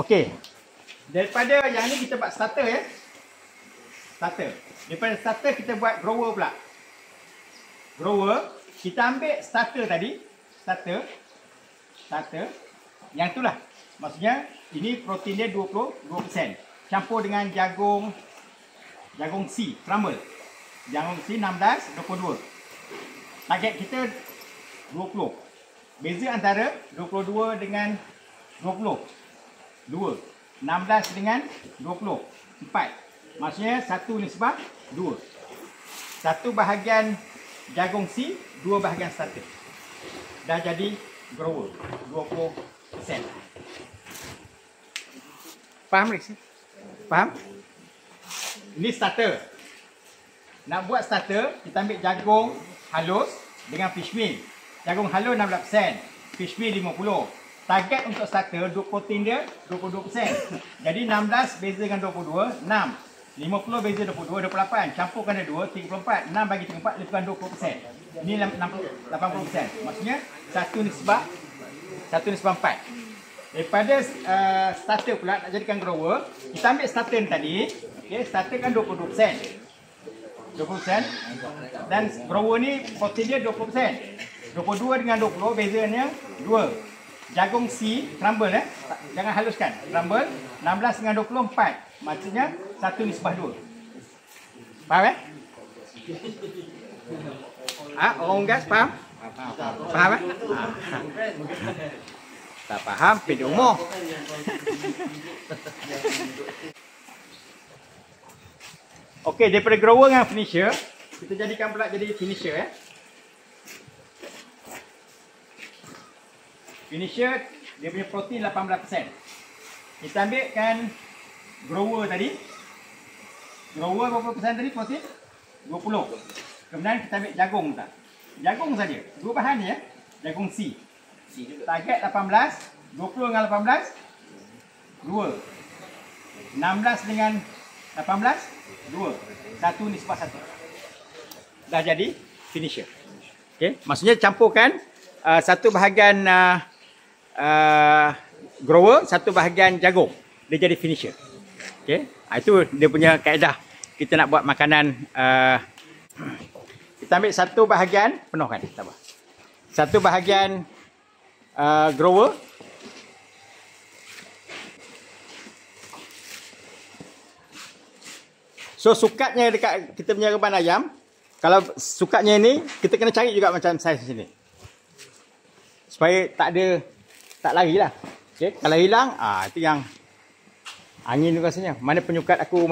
Okey. Daripada yang ni kita buat starter ya. Starter. Daripada starter kita buat grower pula. Grower, kita ambil starter tadi. Starter. Yang itulah. Maksudnya ini protein dia 22%. Campur dengan jagung C, crumble. Jagung C 16, 22. Target kita 20. Beza antara 22 dengan 20. 2. 16 dengan 20. 4. Maksudnya 1:2. 1 bahagian jagung C, 2 bahagian starter. Dah jadi grower 20%. Faham Riz? Faham? Ini starter. Nak buat starter, kita ambil jagung halus dengan fish meal. Jagung halus 16%, fish meal 50%. Target untuk starter, protein dia 22%. Jadi 16 beza dengan 22, 6. 50 beza 22, 28. Campurkan ada 2, 34. 6 bagi 34, lebihkan 20%. Ini 80%. Maksudnya 1:4. Daripada starter pula nak jadikan grower, kita ambil starter tadi. Okay, starter kan 20%. 20%. Dan grower ni protein dia 20%. 22 dengan 20 bezanya 2. Jagung C, crumble jangan haluskan. Crumble 16 dengan 24. Maksudnya 1:2. Faham orang unggas faham? Faham Tak faham, pilih umur. Okey, daripada grower dengan finisher, kita jadikan pula jadi finisher Finisher, dia punya protein 18%. Kita ambilkan grower tadi. Grower berapa persen tadi protein? 20. Kemudian kita ambil jagung tak? Jagung saja. Dua bahan ni Jagung C. Target 18, 20 dengan 18, 2. 16 dengan 18, 2. 1:1. Dah jadi finisher. Okey, maksudnya campurkan satu bahagian grower, satu bahagian jagung. Dia jadi finisher. Okey, itu dia punya kaedah. Kita nak buat makanan, kita ambil satu bahagian, penuhkan, tak apa. Satu bahagian grower. So sukatnya dekat kita punya reban ayam, kalau sukatnya ini kita kena cari juga macam saiz sini. Supaya tak larilah. Okey, kalau hilang, itu yang angin tu rasanya. Mana penyukat aku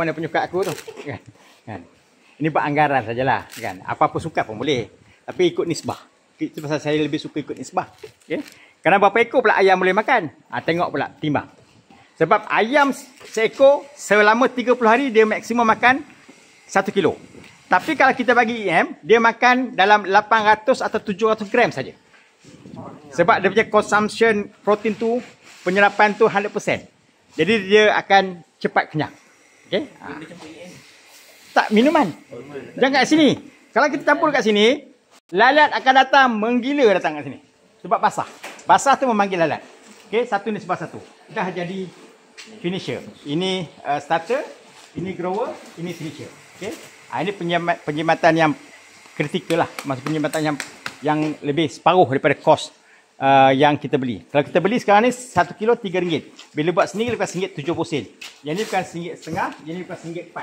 tu. Kan. Ini buat anggaran sajalah, kan. Apa-apa sukat pun boleh. Tapi ikut nisbah. Itu pasal saya lebih suka ikut nisbah. Okey. Kerana berapa ekor pula ayam boleh makan? Tengok pula timbang. Sebab ayam seekor selama 30 hari dia maksimum makan 1 kilo. Tapi kalau kita bagi IM, dia makan dalam 800 atau 700 gram saja. Sebab dia punya consumption protein tu, penyerapan tu 100%. Jadi dia akan cepat kenyang. Okey? Tak, minuman. Jangan kat sini. Kalau kita campur kat sini, lalat akan datang menggila datang kat sini. Sebab basah. Basah tu memanggil lalat. Okey, 1:1. Dah jadi finisher. Ini starter, ini grower, ini finisher. Okey. Ini penjimatan yang kritikal lah. Maksud penjimatan yang lebih separuh daripada kos yang kita beli. Kalau kita beli sekarang ni 1 kilo RM3. Bila buat sendiri bukan RM1.70. Yang ni bukan RM1.50, yang ni bukan RM1.4.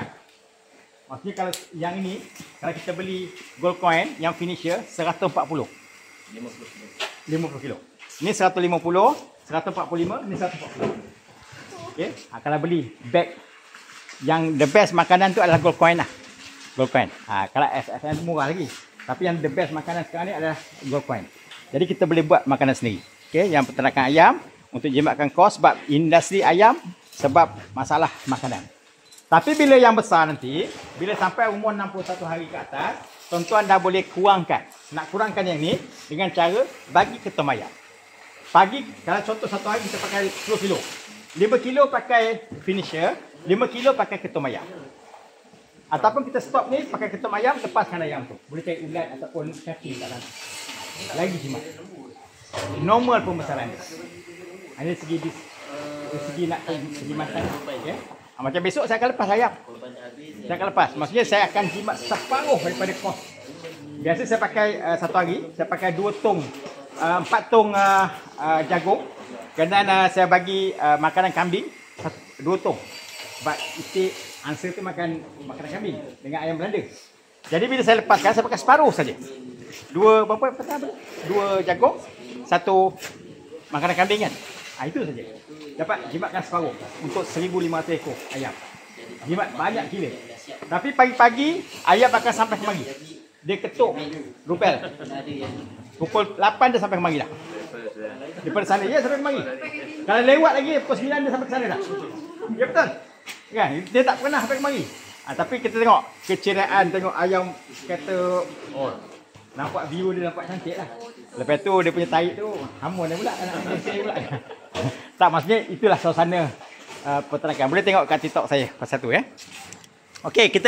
Maksudnya kalau yang ini, kalau kita beli gold coin yang finisher 140. 50 kilo. Ini 150, 145, ini 140. Okey, kalau beli bag yang the best makanan tu adalah gold coin lah. Gold coin. Kalau FFN murah lagi. Tapi yang the best makanan sekarang ni adalah gold coin. Jadi kita boleh buat makanan sendiri. Okey, yang peternakan ayam untuk jimatkan kos sebab industri ayam sebab masalah makanan. Tapi bila yang besar nanti, bila sampai umur 61 hari ke atas, tuan-tuan dah boleh kurangkan. Nak kurangkan yang ni dengan cara bagi ketum ayam. Pagi, kalau contoh satu hari kita pakai 10 kilo. 5 kilo pakai finisher, 5 kilo pakai ketum ayam. Ataupun kita stop ni, pakai ketum ayam, lepaskan ayam tu. Boleh cari ulat ataupun kaki kat dalam. Lagi jimat. Normal pembesaran dia. Ini segi dari segi nak segi makan. Okay. Macam besok saya akan lepas ayam. Saya akan lepas. Maksudnya saya akan jimat separuh daripada kos. Biasa saya pakai satu hari, saya pakai 2 tong, 4 tong jagung. Kemudian saya bagi makanan kambing 2 tong. Sebab itik angsa tu makan makanan kambing dengan ayam Belanda. Jadi bila saya lepaskan, saya pakai separuh saja. 2 jagung, 1 makanan kambing kan. Itu saja. Dapat jimatkan separuh untuk 1,500 ekor ayam. Jimat banyak gila. Tapi pagi-pagi ayam akan sampai kemari. Dia ketuk rupel. Pukul 8 dia sampai kemari dah. Daripada sana dia sampai kemari. Kalau lewat lagi pukul 9 dia sampai ke sana dah. Ya betul. Kan? Dia tak pernah sampai kemari. Tapi kita tengok keceriaan, tengok ayam kata nampak view dia nampak cantik lah. Lepas tu dia punya tarik tu hamun dia pula nak selesai pula. Tak, maksudnya itulah suasana peternakan. Boleh tengok kat TikTok saya pasal tu ya. Okey, kita